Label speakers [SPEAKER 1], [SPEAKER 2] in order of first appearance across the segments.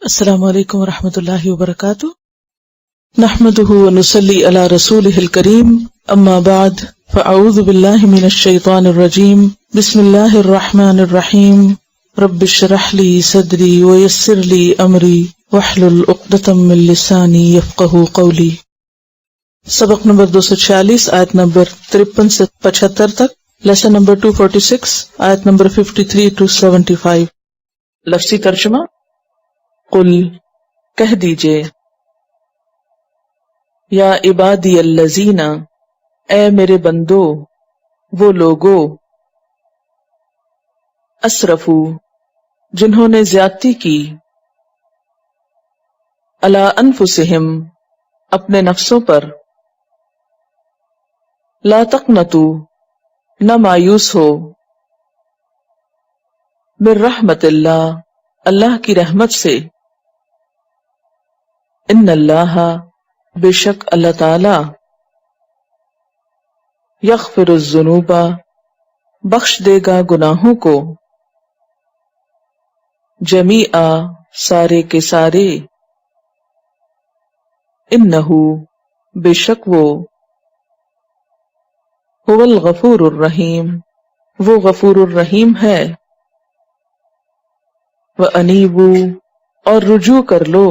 [SPEAKER 1] السلام علیکم ورحمۃ اللہ وبرکاتہ، نحمده ونصلی علی رسولہ الکریم، اما بعد فاعوذ باللہ من الشیطان الرجیم، بسم اللہ الرحمن الرحیم، رب اشرح لی صدری ویسر لی امری واحلل عقدۃ من لسانی یفقہوا قولی۔ سبق نمبر 246 آیت نمبر 53 سے 75 تک، لیسن نمبر 246 آیت نمبر 53 to 75۔ لفظی ترجمہ، قل کہہ دیجئے، یا عبادی الذین اے میرے بندو، وہ لوگو، اسرفو جنہوں نے زیادتی کی، علی انفسہم اپنے نفسوں پر، لا تقنطو نہ مایوس ہو، من رحمت اللہ اللہ کی رحمت سے، ان اللہ بے شک اللہ تعالی، یغفر الذنوب بخش دے گا گناہوں کو، جمیعا سارے کے سارے، انہو بے شک وہ، هو الغفور الرحیم وہ غفور الرحیم ہے، وَأَنِيبُوا اور رجوع کر لو،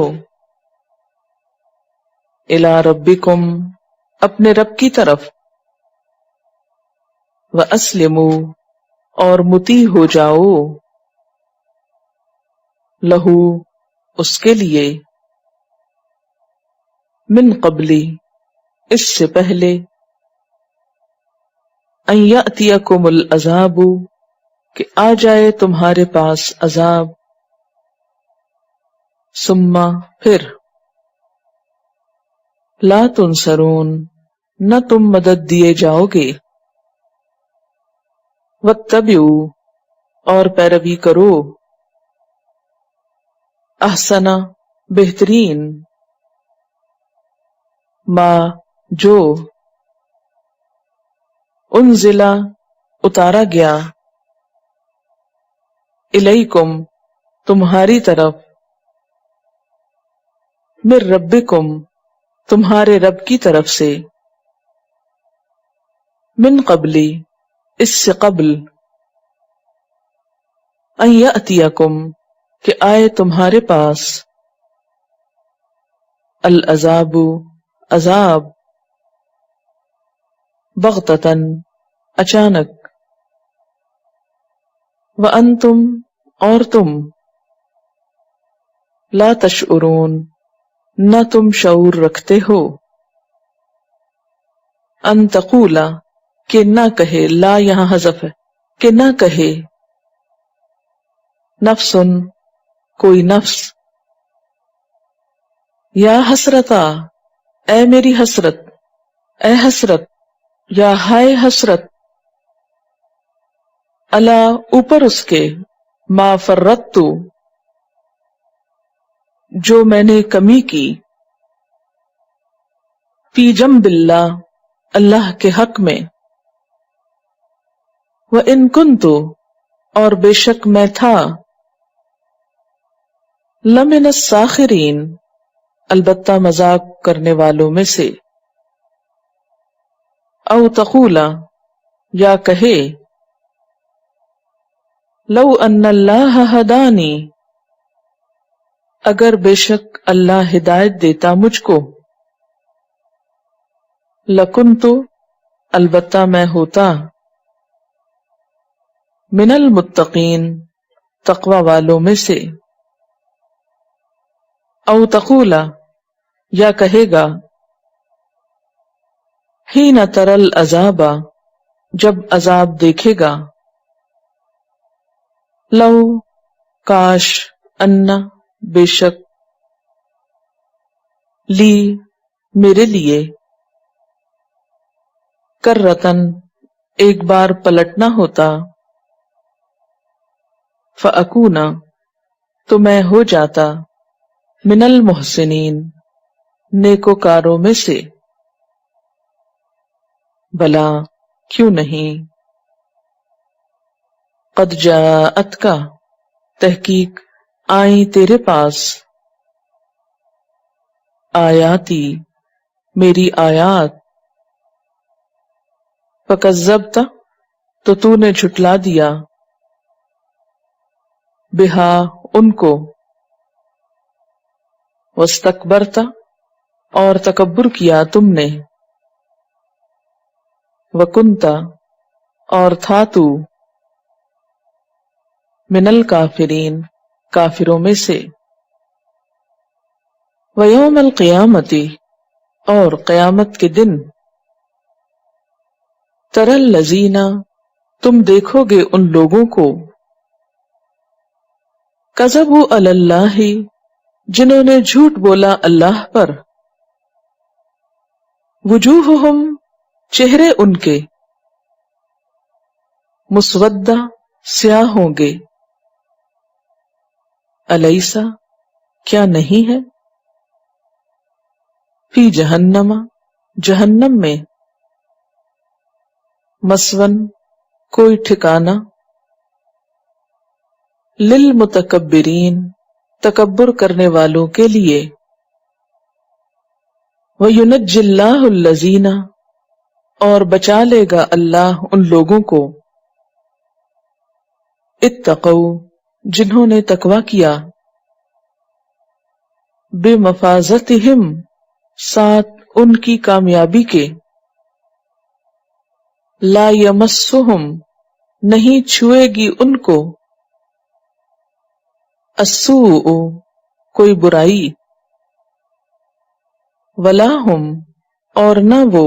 [SPEAKER 1] الی ربکم اپنے رب کی طرف، وَأَسْلِمُوا اور مطیع ہو جاؤ، لہو اس کے لیے، من قبلی اس سے پہلے، ان یأتیکم العذاب کہ آ جائے تمہارے پاس عذاب، ثم پھر، لا تنصرون نہ تم مدد دیے جاؤ گے، واتبعوا اور پیروی کرو، احسن بہترین، ما جو، انزل اتارا گیا، الیکم تمہاری طرف، من ربکم تمہارے رب کی طرف سے، من قبلی اس سے قبل، ان یأتیکم کہ آئے تمہارے پاس، العذاب عذاب، بغتۃً اچانک، وانتم اور تم، لا تشعرون نہ تم شعور رکھتے ہو، ان تقولا کہ نہ کہے، لا یہاں حذف ہے، کہ نہ کہے، نفس کوئی نفس، یا حسرتا اے میری حسرت، اے حسرت، یا ہائے حسرت، الا اوپر اس کے، ما فرطت جو میں نے کمی کی، فی جنب اللہ اللہ کے حق میں، وَإِن كُنتُ اور بے شک میں تھا، لمن الساخرین البتہ مذاق کرنے والوں میں سے، او تقولا یا کہے، لو ان اللہ ہدانی اگر بے شک اللہ ہدایت دیتا مجھ کو، لکنت البتہ میں ہوتا، من المتقین تقوی والوں میں سے، او تقولا یا کہے گا، حین تری العذاب جب عذاب دیکھے گا، لو کاش، ان بے شک، لی میرے لیے، کرتن ایک بار پلٹنا ہوتا، فاکون تو میں ہو جاتا، من المحسنین نیکوکاروں میں سے، بلا کیوں نہیں، قد جاءتک تحقیق آئیں تیرے پاس، آیاتی میری آیات، فکذبت تو تو نے جھٹلا دیا، بہا ان کو، واستکبرت اور تکبر کیا تم نے، وکنت اور تھا تو، من الکافرین کافروں میں سے، ویوم القیامت اور قیامت کے دن، تری الذین تم دیکھو گے ان لوگوں کو، کذبوا علی اللہ جنہوں نے جھوٹ بولا اللہ پر، وجوہہم چہرے ان کے، مسودہ سیاہ ہوں گے، الیسا کیا نہیں ہے، فی جہنم جہنم میں، مسون کوئی ٹھکانہ، للمتکبرین تکبر کرنے والوں کے لیے، وَيُنَجِّ اللَّهُ الَّذِينَ اور بچا لے گا اللہ ان لوگوں کو، اتقوا جنہوں نے تقوی کیا، بمفازتہم ساتھ ان کی کامیابی کے، لا یمسہم نہیں چھوئے گی ان کو، السوء کوئی برائی، ولا ہم اور نہ وہ،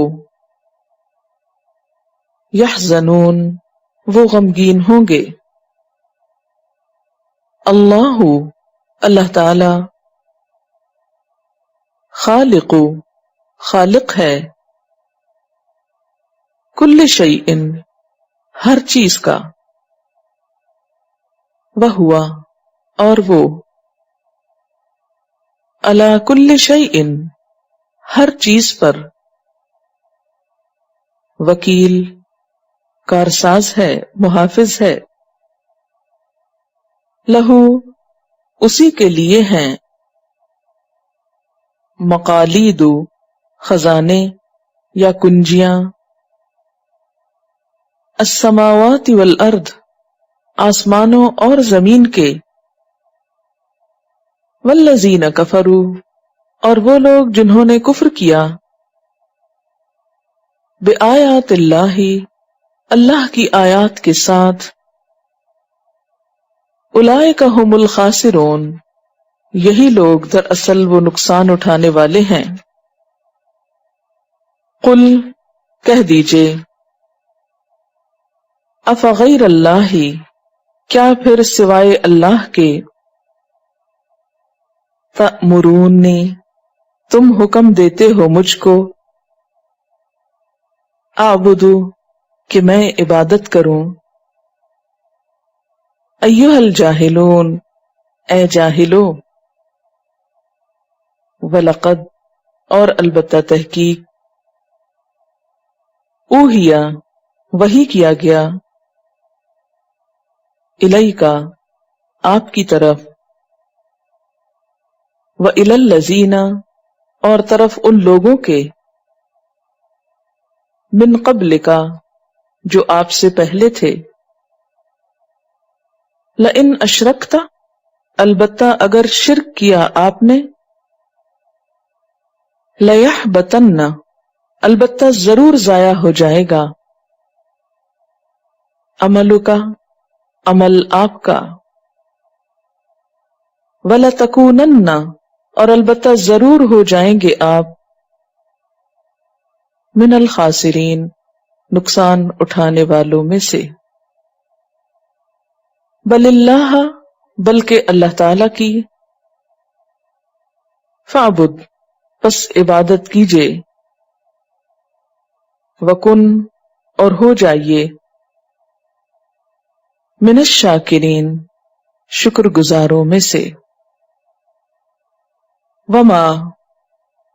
[SPEAKER 1] یحزنون وہ غمگین ہوں گے، اللہ تعالی، خالق ہے، کل شیء ہر چیز کا، وہوا اور وہ، علی کل شیء ہر چیز پر، وکیل کارساز ہے، محافظ ہے، لہو اسی کے لیے ہیں، مقالید خزانے یا کنجیاں، السماوات والارض آسمانوں اور زمین کے، والذین کفروا اور وہ لوگ جنہوں نے کفر کیا، بآیات اللہ اللہ کی آیات کے ساتھ، اولئک ھم الخاسرون یہی لوگ دراصل وہ نقصان اٹھانے والے ہیں، قل کہہ دیجئے، افغیر اللہ کیا پھر سوائے اللہ کے، تأمرونی تم حکم دیتے ہو مجھ کو، اعبدو کہ میں عبادت کروں، ایھا الجاہلون اے جاہلو، وَلَقَدْ اور البتہ تحقیق، اوحیا وحی کیا گیا، الیک آپ کی طرف، وَإِلَى الَّذِينَ اور طرف ان لوگوں کے، من قبلک جو آپ سے پہلے تھے، لئن اشرکت البتہ اگر شرک کیا آپ نے، لیحبطن البتہ ضرور ضائع ہو جائے گا، عملک عمل آپ کا، وَلَتَكُونَنَّ اور البتہ ضرور ہو جائیں گے آپ، من الخاسرین نقصان اٹھانے والوں میں سے، بل اللہ بلکہ اللہ تعالی کی، فاعبد پس عبادت کیجئے، وکن اور ہو جائیے، من الشاکرین شکر گزاروں میں سے، وما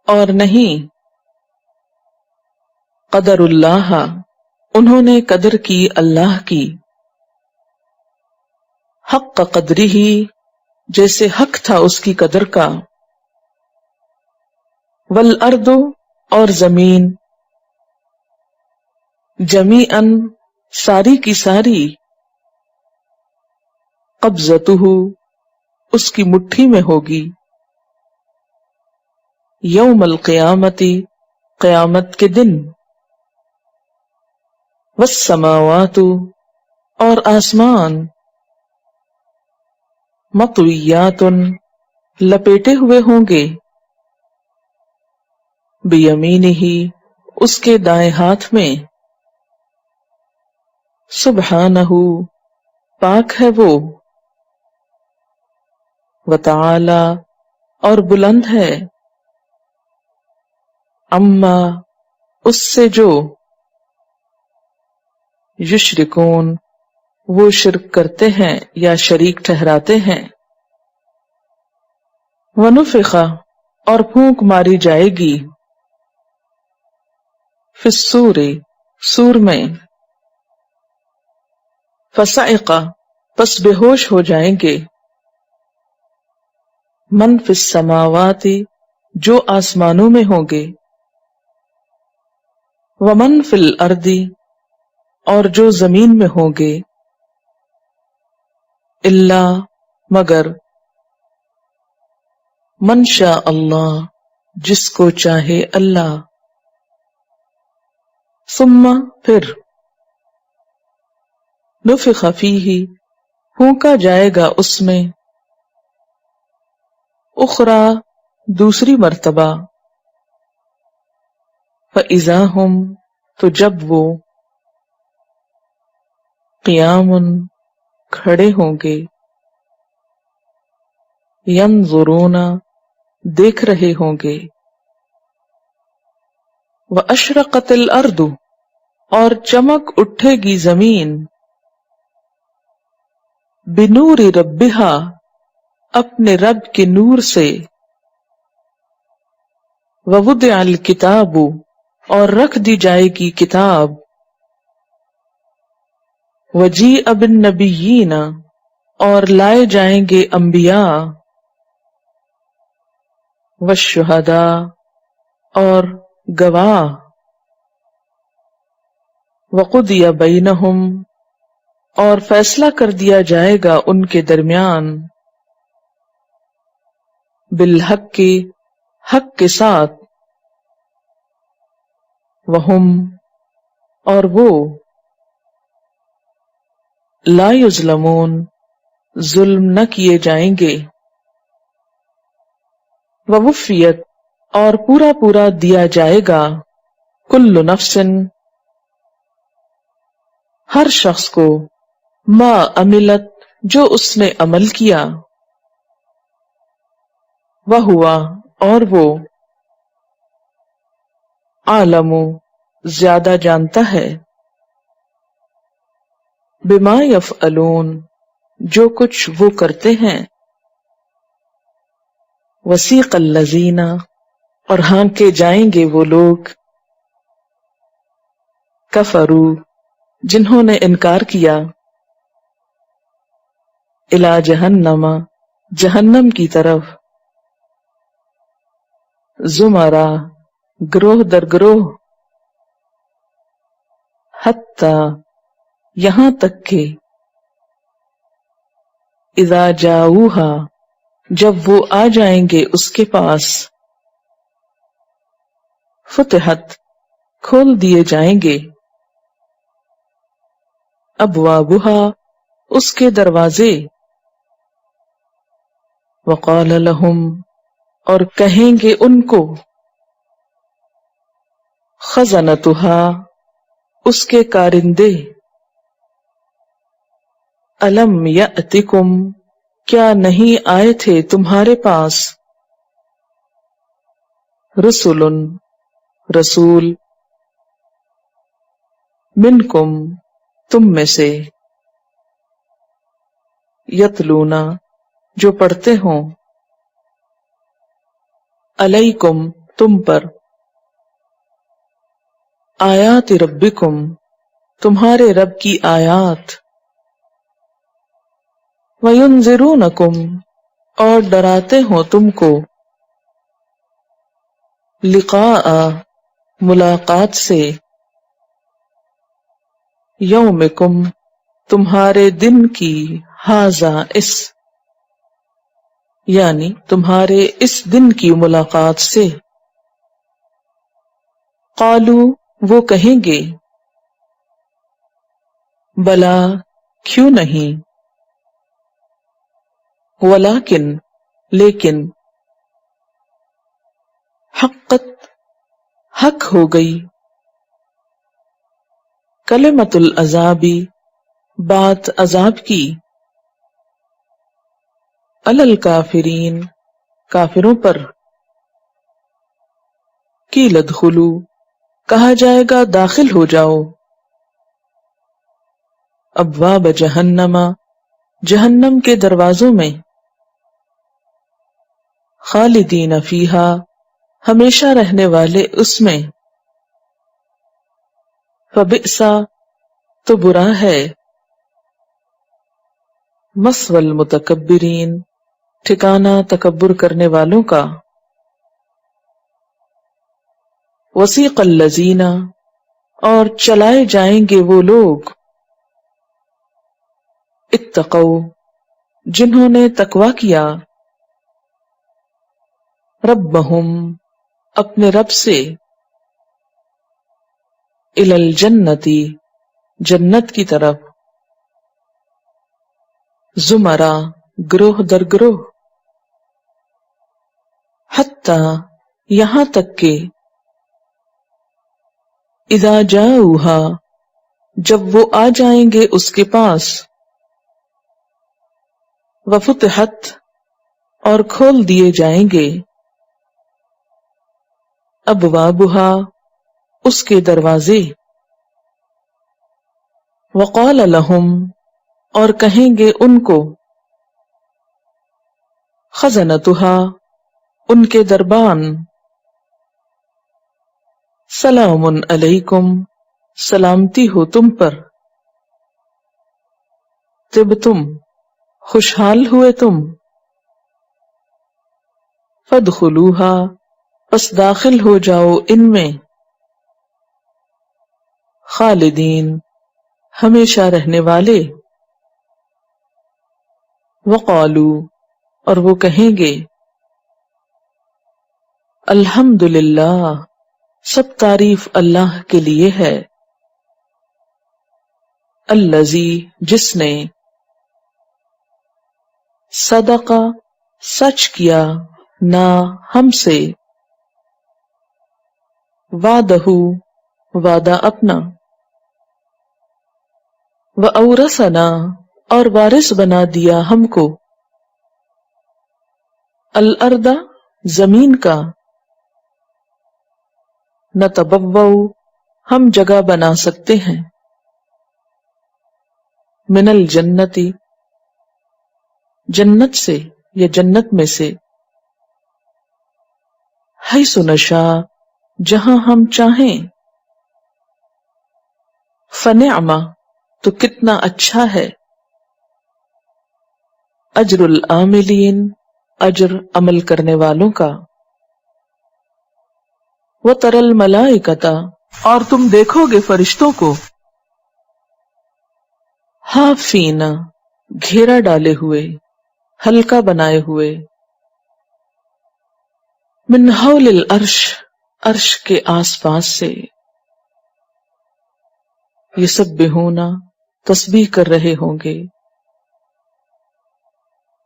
[SPEAKER 1] اور نہیں، قدر اللہ انہوں نے قدر کی اللہ کی، حق قدری ہی جیسے حق تھا اس کی قدر کا، والارض اور زمین، جمیعاً ساری کی ساری، قبضتہ اس کی مٹھی میں ہوگی، یوم القیامتی قیامت کے دن، والسماوات اور آسمان، مطویات لپیٹے ہوئے ہوں گے، بیمینہ اس کے دائیں ہاتھ میں، سبحانہ پاک ہے وہ، وتعالی اور بلند ہے، اما اس سے جو، یشرکون وہ شرک کرتے ہیں یا شریک ٹھہراتے ہیں، ونفخ اور پھونک ماری جائے گی، فی الصور سور میں، فصعق پس بے ہوش ہو جائیں گے، من فی السماوات جو آسمانوں میں ہوں گے، ومن فی الارض اور جو زمین میں ہوں گے، الا مگر، من شاء اللہ جس کو چاہے اللہ، ثم پھر، نفخ فیہ پھونکا جائے گا اس میں، اخری دوسری مرتبہ، فاذا ہم تو جب وہ، قیام کھڑے ہوں گے، ینظرون دیکھ رہے ہوں گے، واشرقت الارض اور چمک اٹھے گی زمین، بنور ربہا اپنے رب کے نور سے، ووضع الکتاب اور رکھ دی جائے گی کتاب، وجیء بالنبیین اور لائے جائیں گے انبیاء، والشہداء اور گواہ، وقضی بینہم اور فیصلہ کر دیا جائے گا ان کے درمیان، بالحق حق کے ساتھ، وہم اور وہ، لا یظلمون ظلم نہ کیے جائیں گے، ووفیت اور پورا پورا دیا جائے گا، کل نفس ہر شخص کو، ما عملت جو اس نے عمل کیا، وہوا اور وہ، عالم زیادہ جانتا ہے، بما یفعلون جو کچھ وہ کرتے ہیں، وسیق الذین اور ہانکے جائیں گے وہ لوگ، کفروا جنہوں نے انکار کیا، الی جہنم جہنم کی طرف، زمرا گروہ در گروہ، حتی یہاں تک کہ، اذا جاؤہا جب وہ آ جائیں گے اس کے پاس، فتحت کھول دیے جائیں گے، ابوابہا اس کے دروازے، وقال لہم اور کہیں گے ان کو، خزنتہا اس کے کارندے، الم یأتکم کیا نہیں آئے تھے تمہارے پاس، رسل رسول، منکم تم میں سے، یتلونا جو پڑھتے ہوں، علیکم تم پر، آیات ربکم تمہارے رب کی آیات، وینذرونکم اور ڈراتے ہوں تم کو، لقاء ملاقات سے، یومکم تمہارے دن کی، ہاذا اس یعنی تمہارے اس دن کی ملاقات سے۔ قالو وہ کہیں گے، بلا کیوں نہیں، ولیکن لیکن، حقت حق ہو گئی، کلمۃ العذابی بات عذاب کی، علی الکافرین کافروں پر، قیل ادخلوا کہا جائے گا داخل ہو جاؤ، ابواب جہنم جہنم کے دروازوں میں، خالدین فیہا ہمیشہ رہنے والے اس میں، فبئس تو برا ہے، مثوی المتکبرین ٹھکانہ تکبر کرنے والوں کا، وسیق الذین اور چلائے جائیں گے وہ لوگ، اتقوا جنہوں نے تقوی کیا، ربہم اپنے رب سے، الی الجنت جنت کی طرف، زمرہ گروہ در گروہ، حتی یہاں تک کہ، اذا جاؤہا جب وہ آ جائیں گے اس کے پاس، وفتحت اور کھول دیے جائیں گے، ابوابہا اس کے دروازے، وقال لہم اور کہیں گے ان کو، خزنتہا ان کے دربان، سلام علیکم سلامتی ہو تم پر، طبتم خوشحال ہوئے تم، فادخلوہا پس داخل ہو جاؤ ان میں، خالدین ہمیشہ رہنے والے، وقالو اور وہ کہیں گے، الحمدللہ سب تعریف اللہ کے لیے ہے، الذی جس نے، صدق سچ کیا، نا ہم سے، وعدہ وعدہ اپنا، وَأَوْرَثَنَا اور وارث بنا دیا ہم کو، الْأَرْضَ زمین کا، نَتَبَوَّأُ ہم جگہ بنا سکتے ہیں، من الجنت جنت سے یا جنت میں سے، حیث نشاء جہاں ہم چاہیں، فنعم تو کتنا اچھا ہے، اجر العاملین اجر عمل کرنے والوں کا، وَتَرَى الْمَلَائِكَةَ اور تم دیکھو گے فرشتوں کو، حافین گھیرا ڈالے ہوئے، ہلکا بنائے ہوئے، من حول العرش عرش کے آس پاس سے، یسبحون تسبیح کر رہے ہوں گے،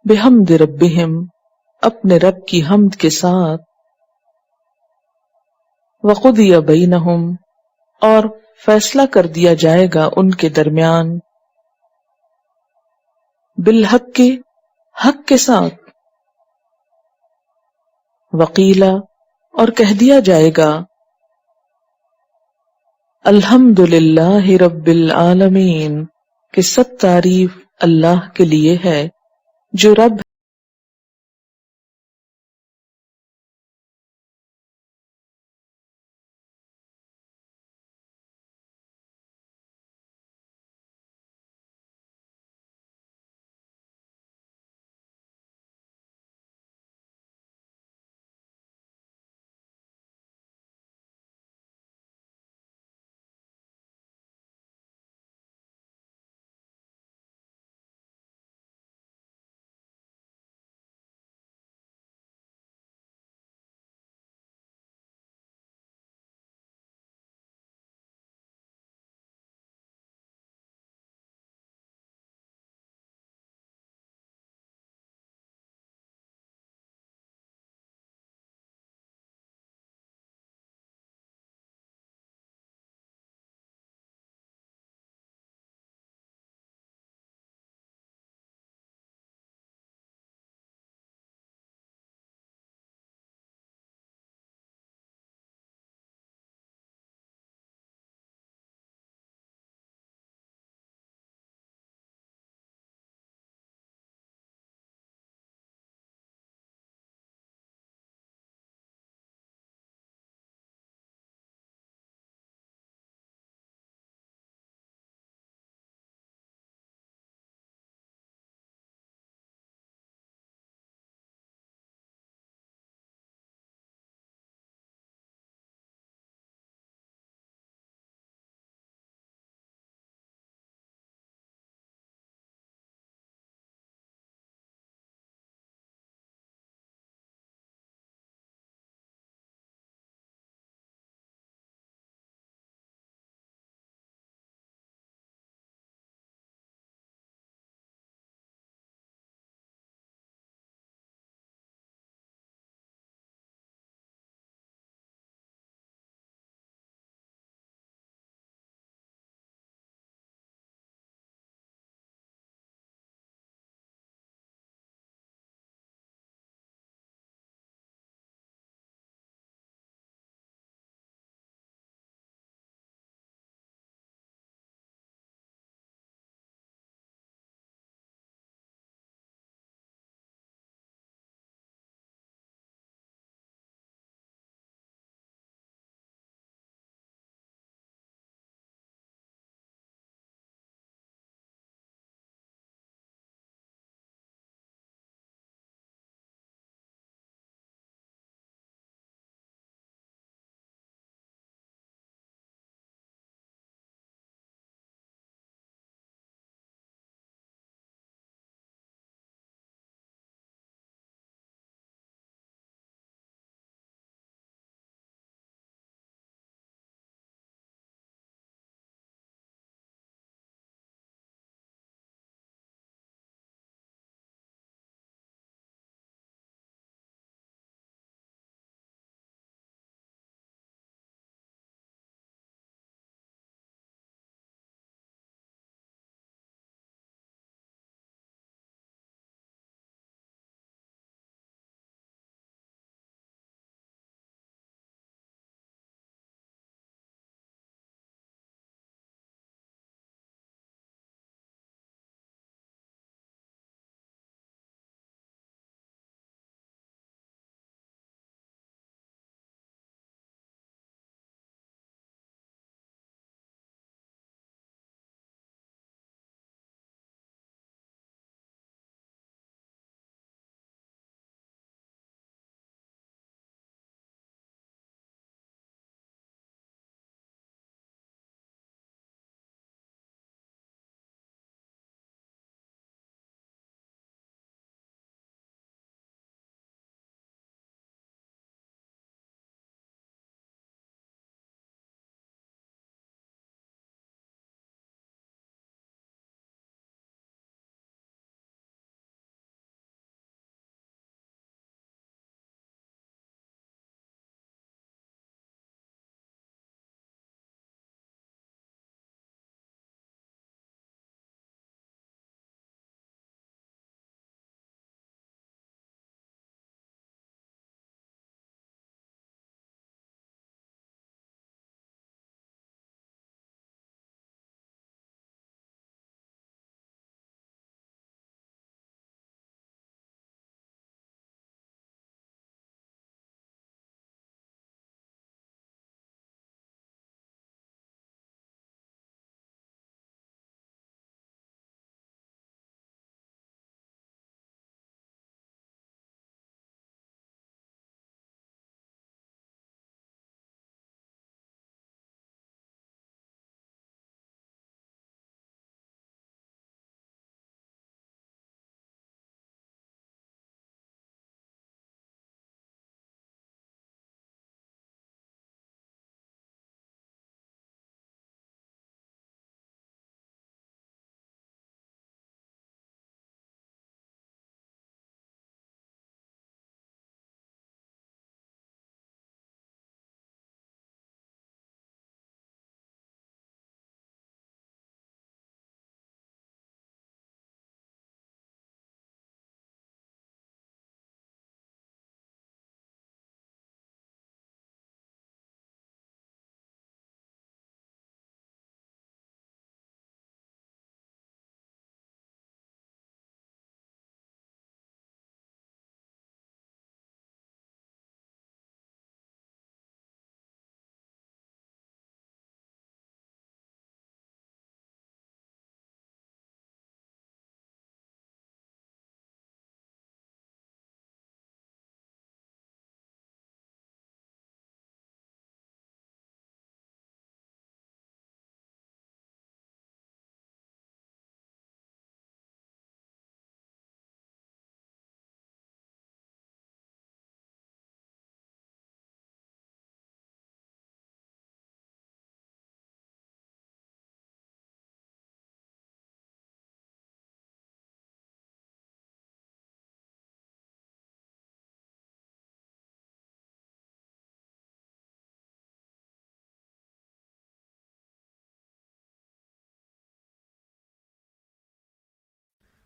[SPEAKER 1] بحمد ربہم اپنے رب کی حمد کے ساتھ، وقضی بینہم اور فیصلہ کر دیا جائے گا ان کے درمیان، بالحق حق کے ساتھ، وقیلا اور کہہ دیا جائے گا، الحمدللہ رب العالمین کہ سب تعریف اللہ کے لیے ہے جو رب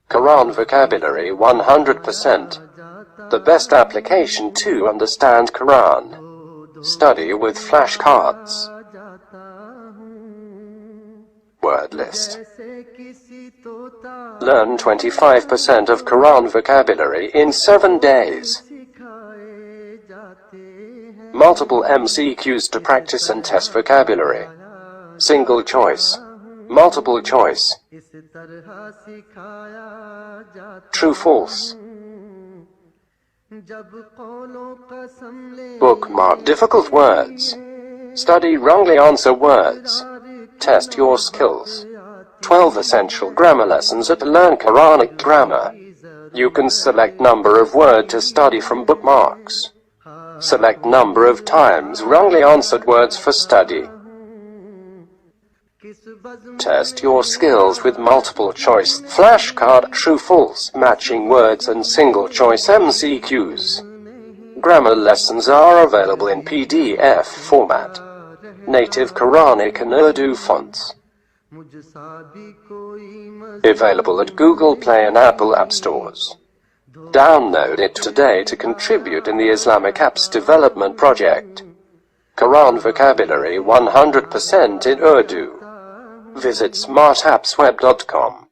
[SPEAKER 2] Quran vocabulary 100%. The best application to understand Quran. Study with flashcards. Word list. Learn 25% of Quran vocabulary in 7 days. Multiple MCQs to practice and test vocabulary. Single choice. Multiple choice. True, false. Bookmark difficult words. Study wrongly answer words. Test your skills. 12 essential grammar lessons at Learn Quranic Grammar. You can select number of word to study from bookmarks. Select number of times wrongly answered words for study. Test your skills with multiple choice flashcard, true, false, matching words and single choice MCQs. Grammar lessons are available in PDF format. Native Quranic and Urdu fonts. Available at Google Play and Apple App Stores. Download it today to contribute in the Islamic Apps Development Project. Quran vocabulary 100% in Urdu. Visit smartappsweb.com.